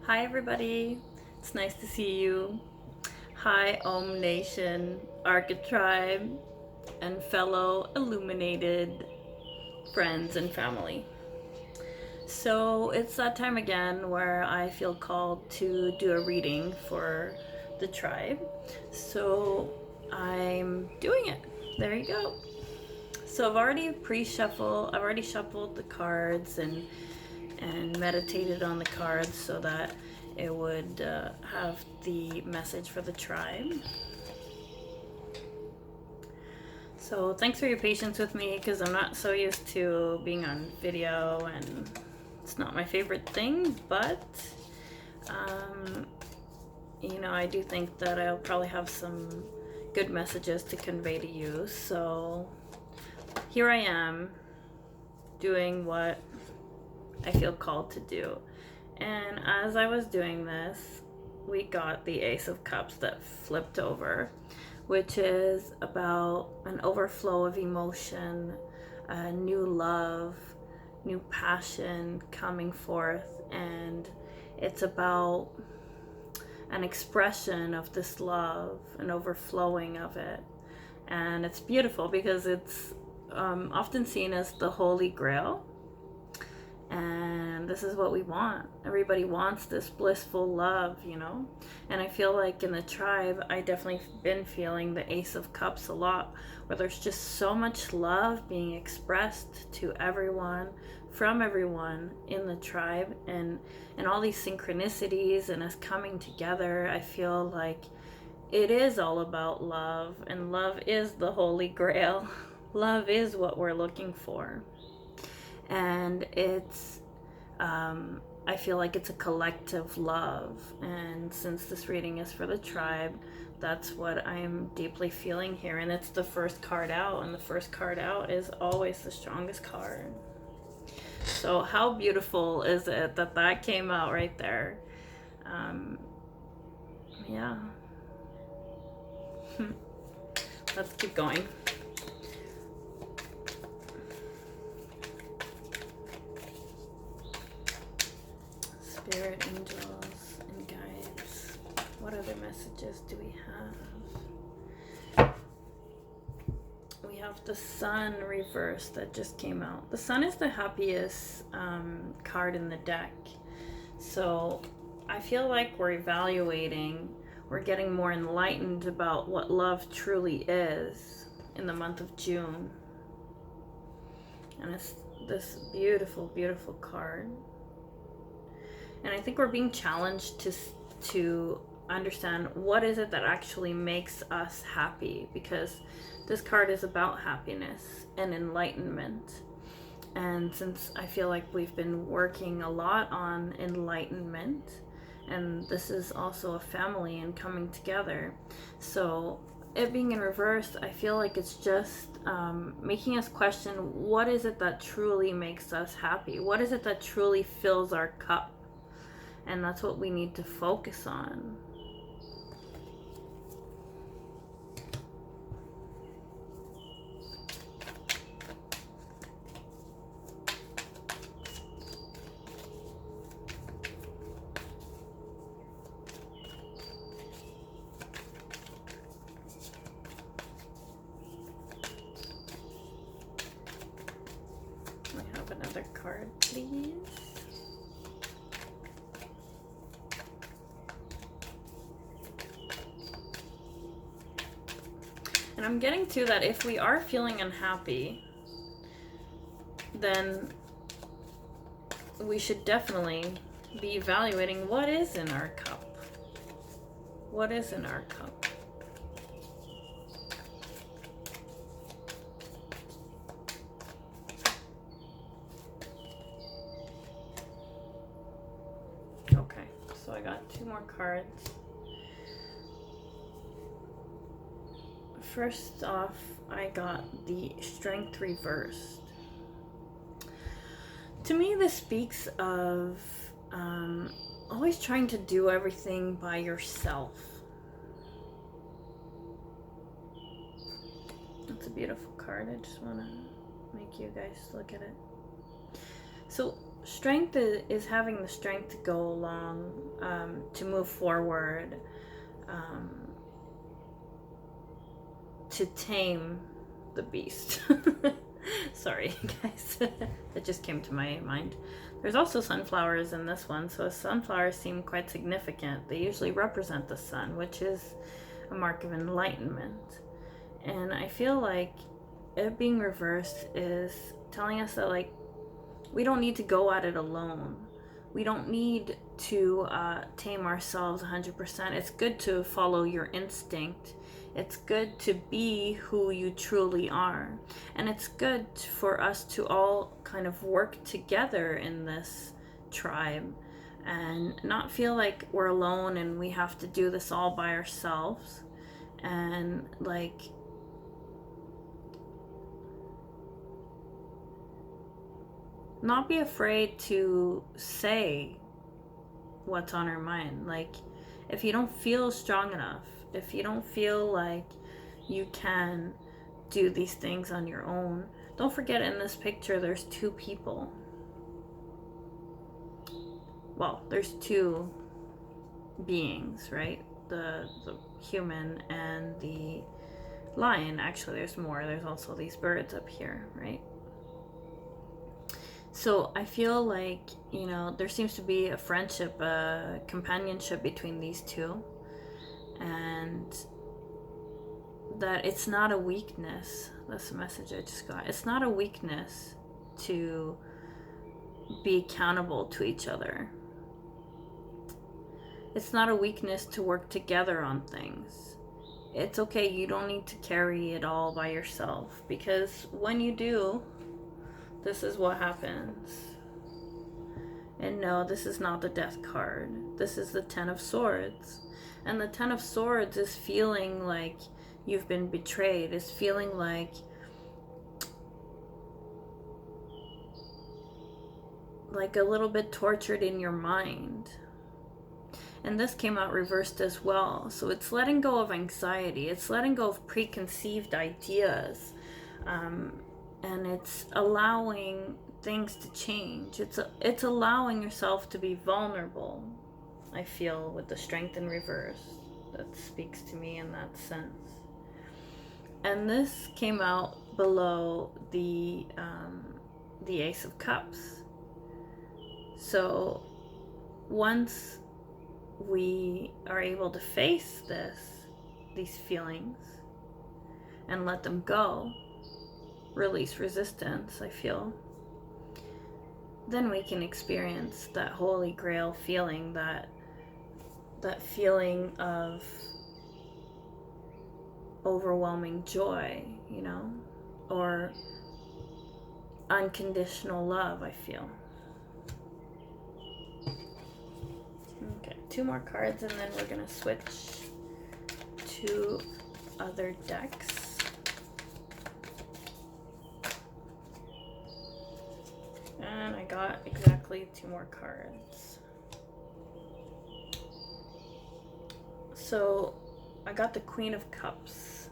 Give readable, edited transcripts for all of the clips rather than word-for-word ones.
Hi everybody, it's nice to see you. Hi Om Nation, Archetribe, and fellow illuminated friends and family. So it's that time again where I feel called to do a reading for the tribe. So I'm doing it. There you go. So I've already I've already shuffled the cards and meditated on the cards so that it would have the message for the tribe. So thanks for your patience with me because I'm not so used to being on video and it's not my favorite thing, but I do think that I'll probably have some good messages to convey to you. So here I am doing what I feel called to do. And as I was doing this, we got the Ace of Cups that flipped over, which is about an overflow of emotion, new love, new passion coming forth. And it's about an expression of this love, an overflowing of it. And it's beautiful because it's often seen as the Holy Grail, and this is what we want. Everybody wants this blissful love, and I feel like in the tribe I definitely been feeling the Ace of Cups a lot, where there's just so much love being expressed to everyone, from everyone in the tribe, and all these synchronicities and us coming together. I feel like it is all about love, and love is the Holy Grail. Love is what we're looking for, and I feel like it's a collective love. And since this reading is for the tribe, that's what I'm deeply feeling here. And it's the first card out, and the first card out is always the strongest card. So how beautiful is it that that came out right there? Yeah. Let's keep going. Spirit, angels, and guides. What other messages do we have? We have the Sun reverse that just came out. The Sun is the happiest card in the deck. So I feel like we're evaluating, we're getting more enlightened about what love truly is in the month of June. And it's this beautiful, beautiful card. And I think we're being challenged to understand what is it that actually makes us happy, because this card is about happiness and enlightenment. And since I feel like we've been working a lot on enlightenment, and this is also a family and coming together, so it being in reverse, I feel like it's just making us question, what is it that truly makes us happy? What is it that truly fills our cup? And that's what we need to focus on. Can I have another card, please? And I'm getting to that if we are feeling unhappy, then we should definitely be evaluating what is in our cup. What is in our cup? Okay, so I got two more cards. First off, I got the Strength reversed. To me, this speaks of always trying to do everything by yourself. That's a beautiful card. I just want to make you guys look at it. So strength is having the strength to go along, to move forward, to tame the beast. Sorry, guys. That just came to my mind. There's also sunflowers in this one, so sunflowers seem quite significant. They usually represent the sun, which is a mark of enlightenment. And I feel like it being reversed is telling us that, like, we don't need to go at it alone. We don't need to tame ourselves 100%. It's good to follow your instinct. It's good to be who you truly are. And it's good for us to all kind of work together in this tribe and not feel like we're alone and we have to do this all by ourselves. And like, not be afraid to say what's on our mind. Like, if you don't feel strong enough, if you don't feel like you can do these things on your own, don't forget in this picture there's two people. Well, there's two beings, right? The human and the lion. Actually, there's more. There's also these birds up here, right? So I feel like, you know, there seems to be a friendship, a companionship between these two. And that it's not a weakness. That's the message I just got. It's not a weakness to be accountable to each other. It's not a weakness to work together on things. It's okay. You don't need to carry it all by yourself, because when you do, this is what happens. And no, this is not the Death card. This is the Ten of Swords. And the Ten of Swords is feeling like you've been betrayed. It's feeling like a little bit tortured in your mind. And this came out reversed as well. So it's letting go of anxiety. It's letting go of preconceived ideas. And it's allowing things to change. It's allowing yourself to be vulnerable, I feel, with the Strength in reverse. That speaks to me in that sense. And this came out below the Ace of Cups. So once we are able to face these feelings and let them go, release resistance, I feel, then we can experience that Holy Grail feeling, that feeling of overwhelming joy, you know, or unconditional love, I feel. Okay, 2 more cards and then we're gonna switch to other decks. And I got exactly 2 more cards. So I got the Queen of Cups.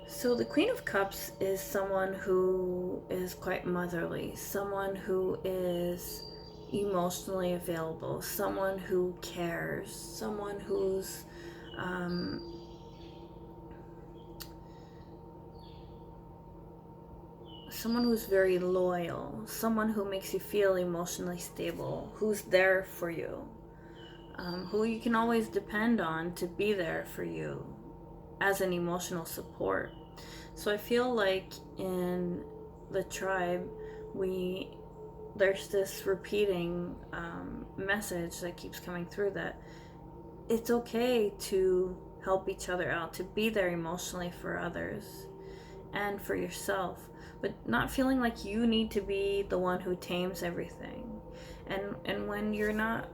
So the Queen of Cups is someone who is quite motherly, someone who is emotionally available, someone who cares, someone who's very loyal, someone who makes you feel emotionally stable, who's there for you, who you can always depend on to be there for you as an emotional support. So I feel like in the tribe, there's this repeating message that keeps coming through, that it's okay to help each other out, to be there emotionally for others and for yourself, but not feeling like you need to be the one who tames everything. And when you're not,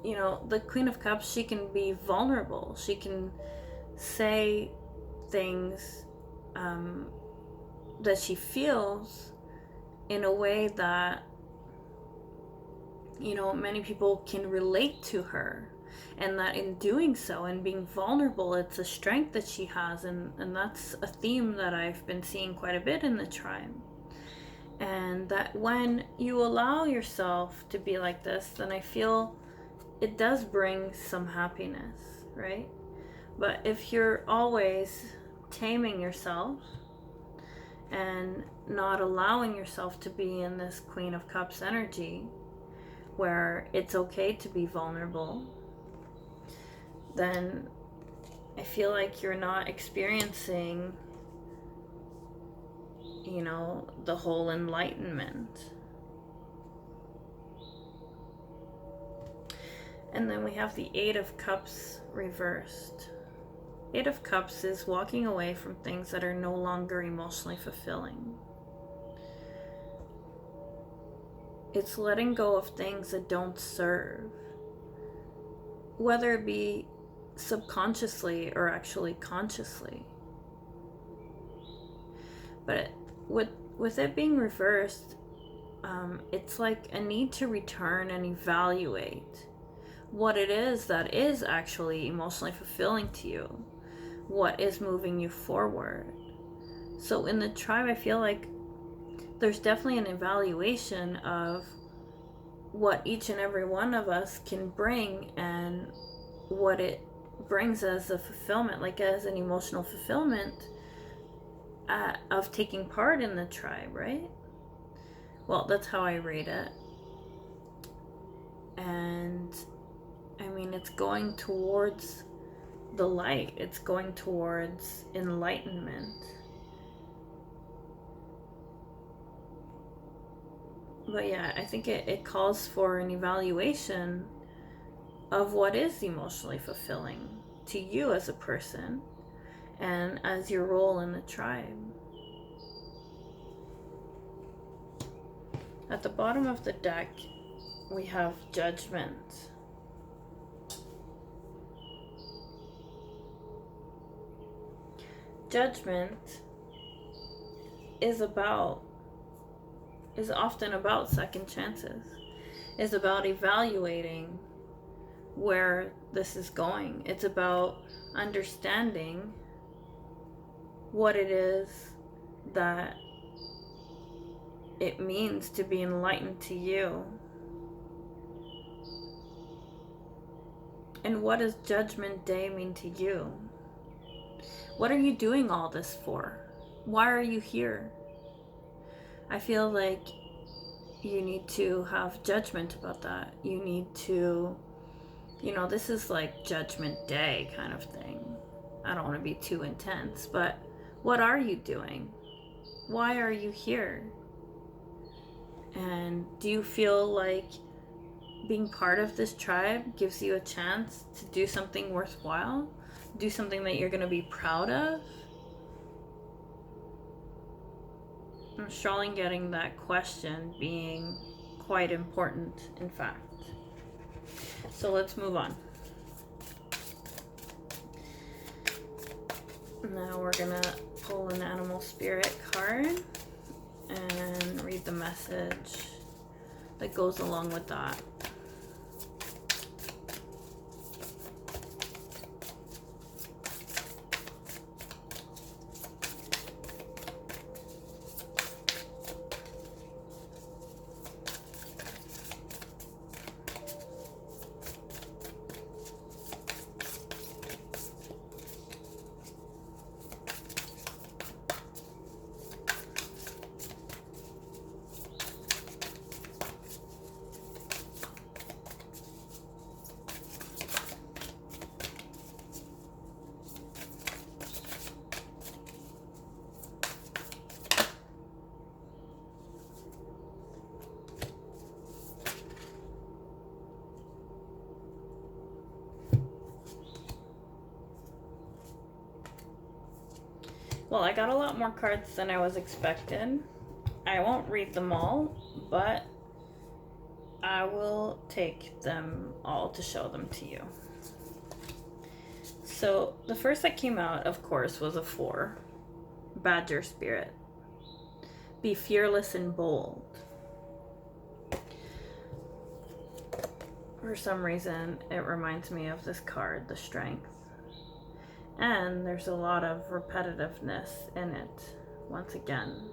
you know, the Queen of Cups, she can be vulnerable. She can say things that she feels in a way that, you know, many people can relate to her, and that in doing so and being vulnerable, it's a strength that she has, and that's a theme that I've been seeing quite a bit in the tribe. And that when you allow yourself to be like this, then I feel it does bring some happiness, right? But if you're always taming yourself and not allowing yourself to be in this Queen of Cups energy, where it's okay to be vulnerable, then I feel like you're not experiencing, you know, the whole enlightenment. And then we have the Eight of Cups reversed. Eight of Cups is walking away from things that are no longer emotionally fulfilling. It's letting go of things that don't serve, whether it be subconsciously or actually consciously. But with it being reversed, it's like a need to return and evaluate what it is that is actually emotionally fulfilling to you, what is moving you forward. So in the tribe, I feel like there's definitely an evaluation of what each and every one of us can bring and what it brings as a fulfillment, like as an emotional fulfillment of taking part in the tribe, right? Well, that's how I read it. And I mean, it's going towards the light, it's going towards enlightenment. But yeah, I think it calls for an evaluation of what is emotionally fulfilling to you as a person and as your role in the tribe. At the bottom of the deck, we have Judgment. Judgment is often about second chances, is about evaluating where this is going. It's about understanding what it is that it means to be enlightened to you. And what does Judgment Day mean to you? What are you doing all this for? Why are you here? I feel like you need to have judgment about that. You need to, you know, this is like Judgment Day kind of thing. I don't want to be too intense, but what are you doing? Why are you here? And do you feel like being part of this tribe gives you a chance to do something worthwhile? Do something that you're going to be proud of? I'm strongly getting that question being quite important, in fact. So let's move on. Now we're going to pull an animal spirit card and read the message that goes along with that. Well, I got a lot more cards than I was expecting. I won't read them all, but I will take them all to show them to you. So the first that came out, of course, was a 4. Badger Spirit. Be fearless and bold. For some reason, it reminds me of this card, the Strength. And there's a lot of repetitiveness in it, once again.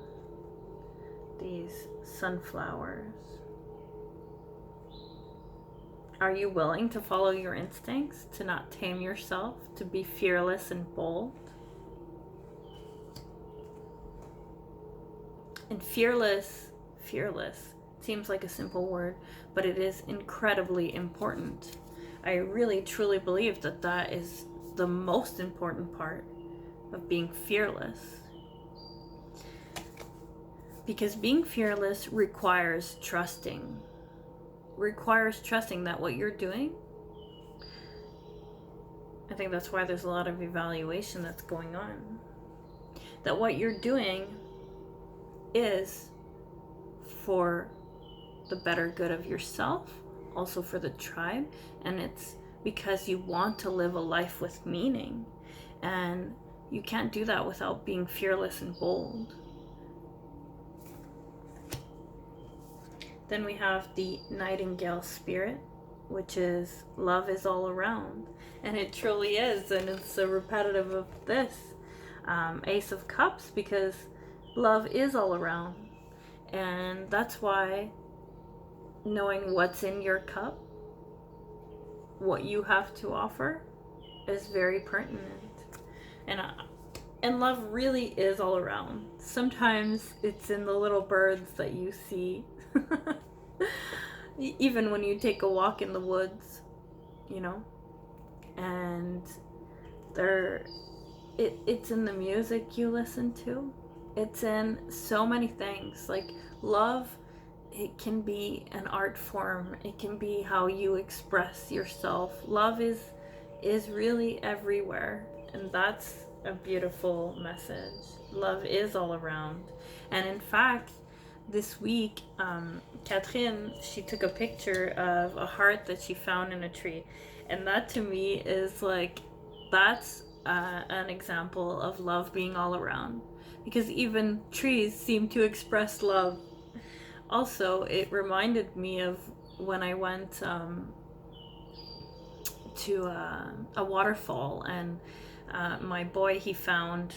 these sunflowers. Are you willing to follow your instincts, to not tame yourself, to be fearless and bold? And fearless seems like a simple word, but it is incredibly important. I really truly believe that that is the most important part of being fearless. Because being fearless requires trusting that what you're doing, I think that's why there's a lot of evaluation that's going on, that what you're doing is for the better good of yourself, also for the tribe, and it's because you want to live a life with meaning, and you can't do that without being fearless and bold. Then we have the Nightingale spirit, which is love is all around. And it truly is, and it's a repetitive of this Ace of Cups, because love is all around. And that's why knowing what's in your cup, what you have to offer, is very pertinent. And love really is all around. Sometimes it's in the little birds that you see. Even when you take a walk in the woods, you know, and it's in the music you listen to. It's in so many things. Like love, it can be an art form. It can be how you express yourself. Love is really everywhere, and that's a beautiful message. Love is all around. And in fact, this week, Catherine, she took a picture of a heart that she found in a tree. And that to me is like, that's an example of love being all around. Because even trees seem to express love. Also, it reminded me of when I went to a waterfall, and my boy, he found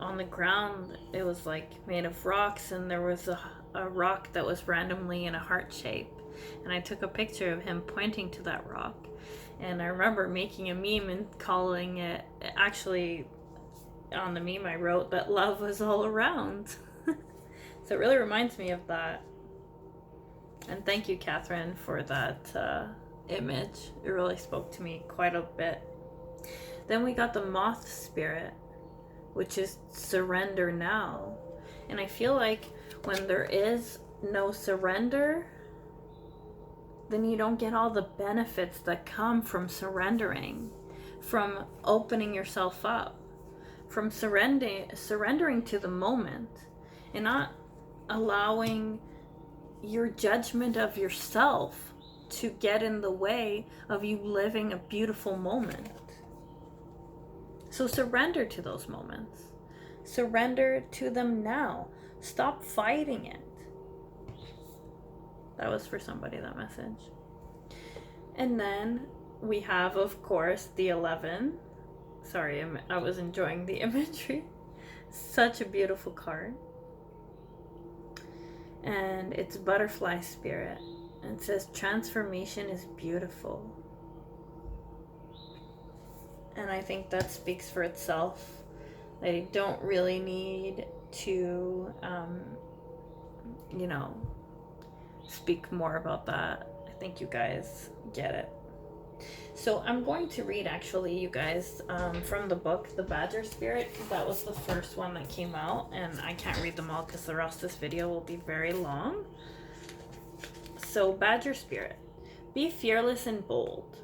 on the ground, it was like made of rocks, and there was a rock that was randomly in a heart shape, and I took a picture of him pointing to that rock. And I remember making a meme and calling it, actually on the meme I wrote that love was all around. So it really reminds me of that. And thank you, Catherine, for that image. It really spoke to me quite a bit. Then we got the moth spirit, which is surrender now. And I feel like when there is no surrender, then you don't get all the benefits that come from surrendering, from opening yourself up, from surrendering to the moment, and not allowing your judgment of yourself to get in the way of you living a beautiful moment. So surrender to those moments. Surrender to them now. Stop fighting it. That was for somebody, that message. And then we have, of course, the 11. Sorry, I was enjoying the imagery. Such a beautiful card. And it's butterfly spirit. And it says transformation is beautiful. And I think that speaks for itself. That you don't really need to, speak more about that. I think you guys get it. So I'm going to read, actually, you guys, from the book, The Badger Spirit, because that was the first one that came out, and I can't read them all because or else this video will be very long. So, Badger Spirit. Be fearless and bold.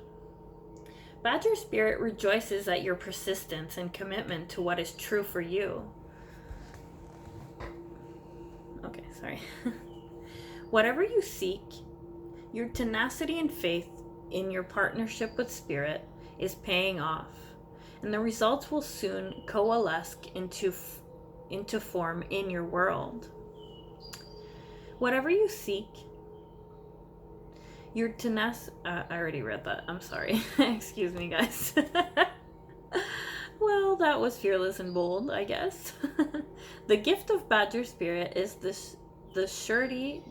Badger Spirit rejoices at your persistence and commitment to what is true for you. Okay, sorry. Whatever you seek, your tenacity and faith in your partnership with Spirit is paying off, and the results will soon coalesce into form in your world. Whatever you seek, your tenacity... I already read that. I'm sorry. Excuse me, guys. Well, that was fearless and bold, I guess. The gift of Badger Spirit is the surety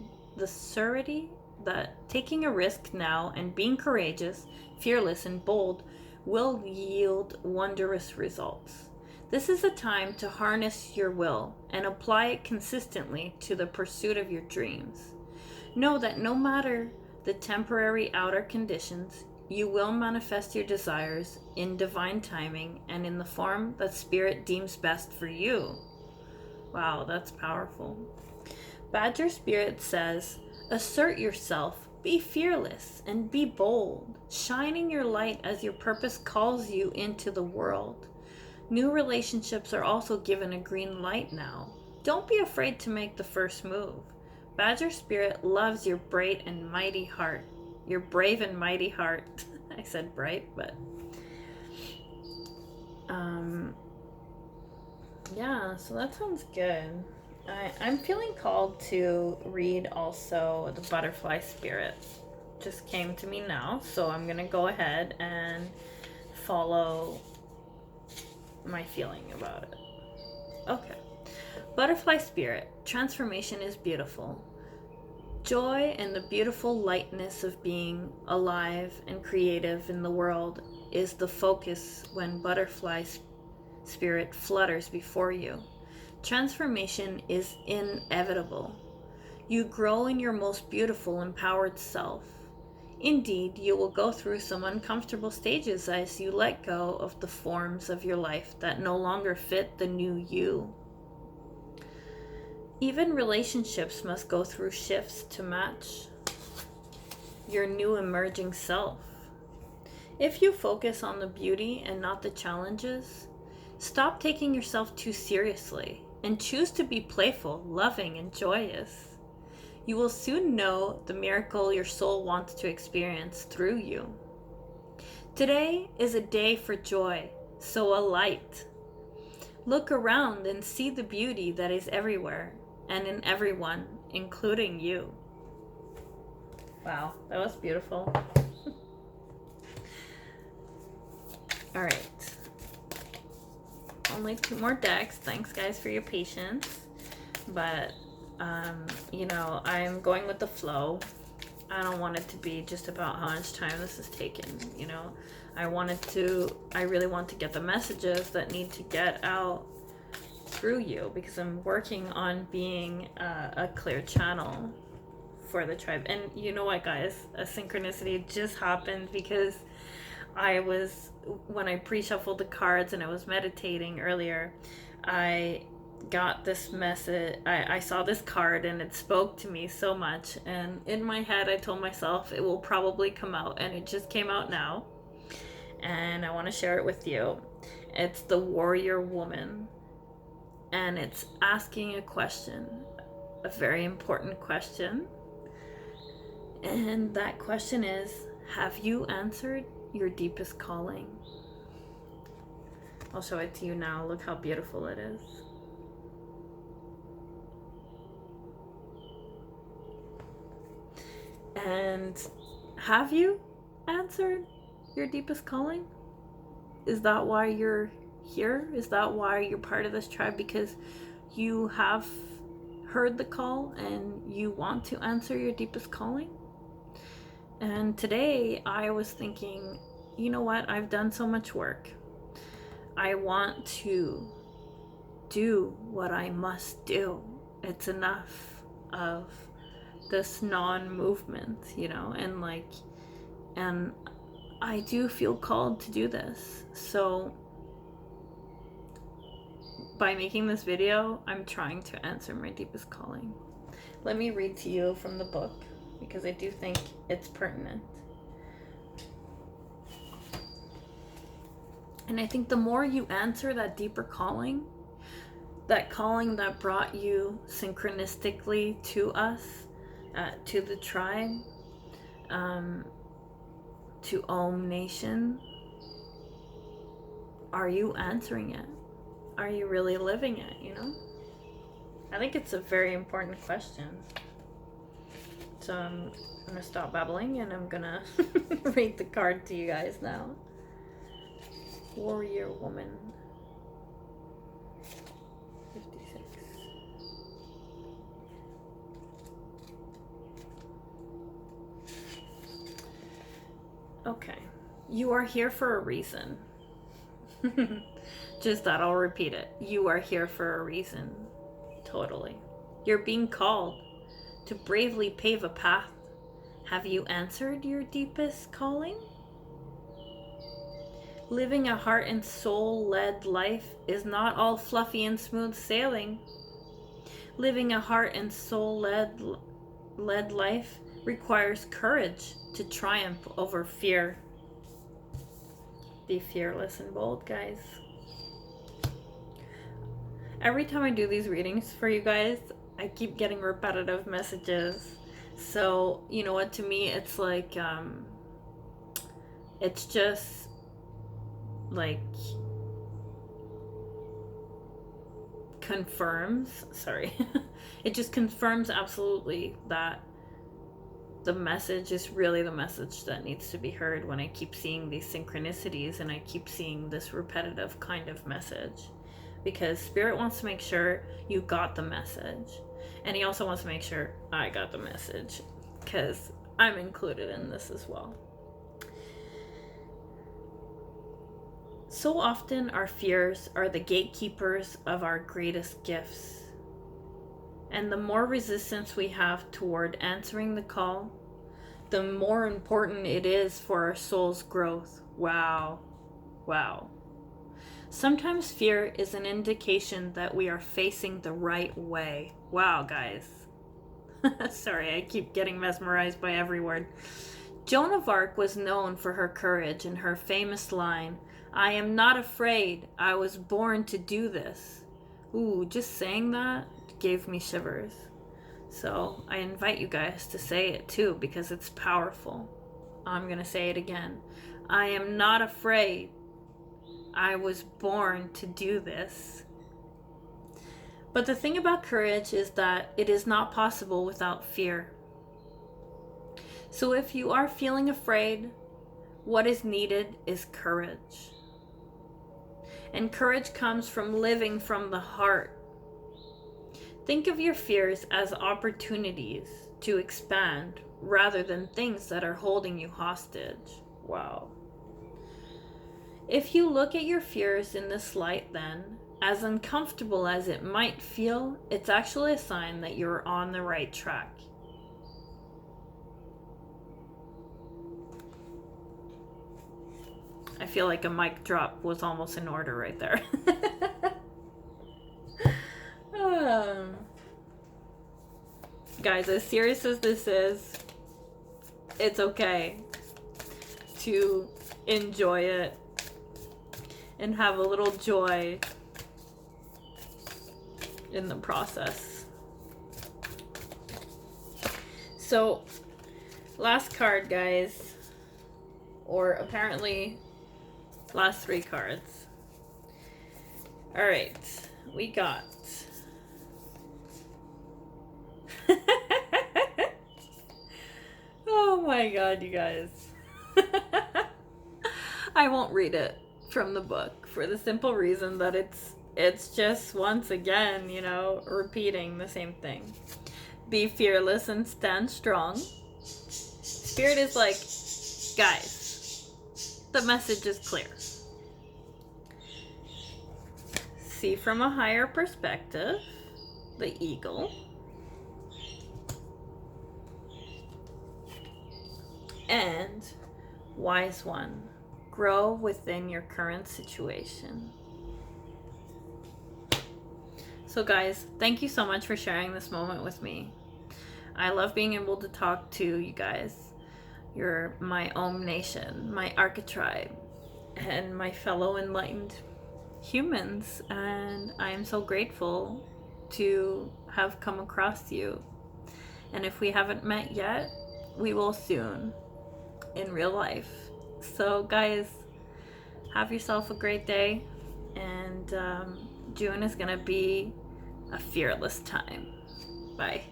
that taking a risk now and being courageous, fearless, and bold will yield wondrous results. This is a time to harness your will and apply it consistently to the pursuit of your dreams. Know that no matter the temporary outer conditions, you will manifest your desires in divine timing and in the form that Spirit deems best for you. Wow, that's powerful. Badger Spirit says, assert yourself, be fearless, and be bold, shining your light as your purpose calls you into the world. New relationships are also given a green light now. Don't be afraid to make the first move. Badger Spirit loves your bright and mighty heart. Your brave and mighty heart. I said bright, but yeah, so that sounds good. I'm feeling called to read also the Butterfly Spirit. Just came to me now, so I'm gonna go ahead and follow my feeling about it. Okay. Butterfly Spirit. Transformation is beautiful. Joy and the beautiful lightness of being alive and creative in the world is the focus when Butterfly Spirit flutters before you. Transformation is inevitable. You grow in your most beautiful, empowered self. Indeed, you will go through some uncomfortable stages as you let go of the forms of your life that no longer fit the new you. Even relationships must go through shifts to match your new emerging self. If you focus on the beauty and not the challenges, stop taking yourself too seriously and choose to be playful, loving, and joyous. You will soon know the miracle your soul wants to experience through you. Today is a day for joy, so alight. Look around and see the beauty that is everywhere and in everyone, including you. Wow, that was beautiful. All right. Only 2 more decks. Thanks, guys, for your patience. But I'm going with the flow. I don't want it to be just about how much time this is taking, I really want to get the messages that need to get out through you, because I'm working on being a clear channel for the tribe. And you know what, guys, a synchronicity just happened because when I pre-shuffled the cards and I was meditating earlier, I got this message. I saw this card and it spoke to me so much, and in my head I told myself it will probably come out, and it just came out now, and I want to share it with you. It's the Warrior Woman, and it's asking a question, a very important question, and that question is, have you answered your deepest calling? I'll show it to you now. Look how beautiful it is. And have you answered your deepest calling? Is that why you're here? Is that why you're part of this tribe? Because you have heard the call and you want to answer your deepest calling? And today I was thinking, you know what? I've done so much work. I want to do what I must do. It's enough of this non-movement, and I do feel called to do this. So by making this video, I'm trying to answer my deepest calling. Let me read to you from the book, because I do think it's pertinent. And I think the more you answer that deeper calling, that calling that brought you synchronistically to us, to the tribe, to Om Nation, are you answering it? Are you really living it, I think it's a very important question. So I'm going to stop babbling and I'm going to read the card to you guys now. Warrior Woman. Okay. You are here for a reason. Just that, I'll repeat it. You are here for a reason. Totally. You're being called to bravely pave a path. Have you answered your deepest calling? Living a heart and soul-led life is not all fluffy and smooth sailing. Living a heart and soul-led life requires courage to triumph over fear. Be fearless and bold, guys. Every time I do these readings for you guys, I keep getting repetitive messages. So, you know what, to me, it's like, it's just like confirms, it just confirms absolutely that the message is really the message that needs to be heard when I keep seeing these synchronicities and I keep seeing this repetitive kind of message. Because Spirit wants to make sure you got the message. And he also wants to make sure I got the message. Because I'm included in this as well. So often our fears are the gatekeepers of our greatest gifts. And the more resistance we have toward answering the call, the more important it is for our soul's growth. Wow. Wow. Sometimes fear is an indication that we are facing the right way. Wow, guys. Sorry, I keep getting mesmerized by every word. Joan of Arc was known for her courage and her famous line, "I am not afraid. I was born to do this." Ooh, just saying that gave me shivers. So I invite you guys to say it too, because it's powerful. I'm going to say it again. I am not afraid. I was born to do this. But the thing about courage is that it is not possible without fear. So if you are feeling afraid, what is needed is courage. And courage comes from living from the heart. Think of your fears as opportunities to expand rather than things that are holding you hostage. Wow. If you look at your fears in this light, then, as uncomfortable as it might feel, it's actually a sign that you're on the right track. I feel like a mic drop was almost in order right there. Guys, as serious as this is, it's okay to enjoy it and have a little joy in the process. So, last card, guys, or apparently last 3 cards. All right, we got oh my god, you guys. I won't read it from the book for the simple reason that it's just once again, you know, repeating the same thing. Be fearless and stand strong. Spirit is like, guys, the message is clear. See from a higher perspective, the eagle. And wise one, grow within your current situation. So guys, thank you so much for sharing this moment with me. I love being able to talk to you guys. You're my Om Nation, my archetype, and my fellow enlightened humans. And I am so grateful to have come across you. And if we haven't met yet, we will soon in real life. So guys, have yourself a great day, and June is gonna be a fearless time. Bye.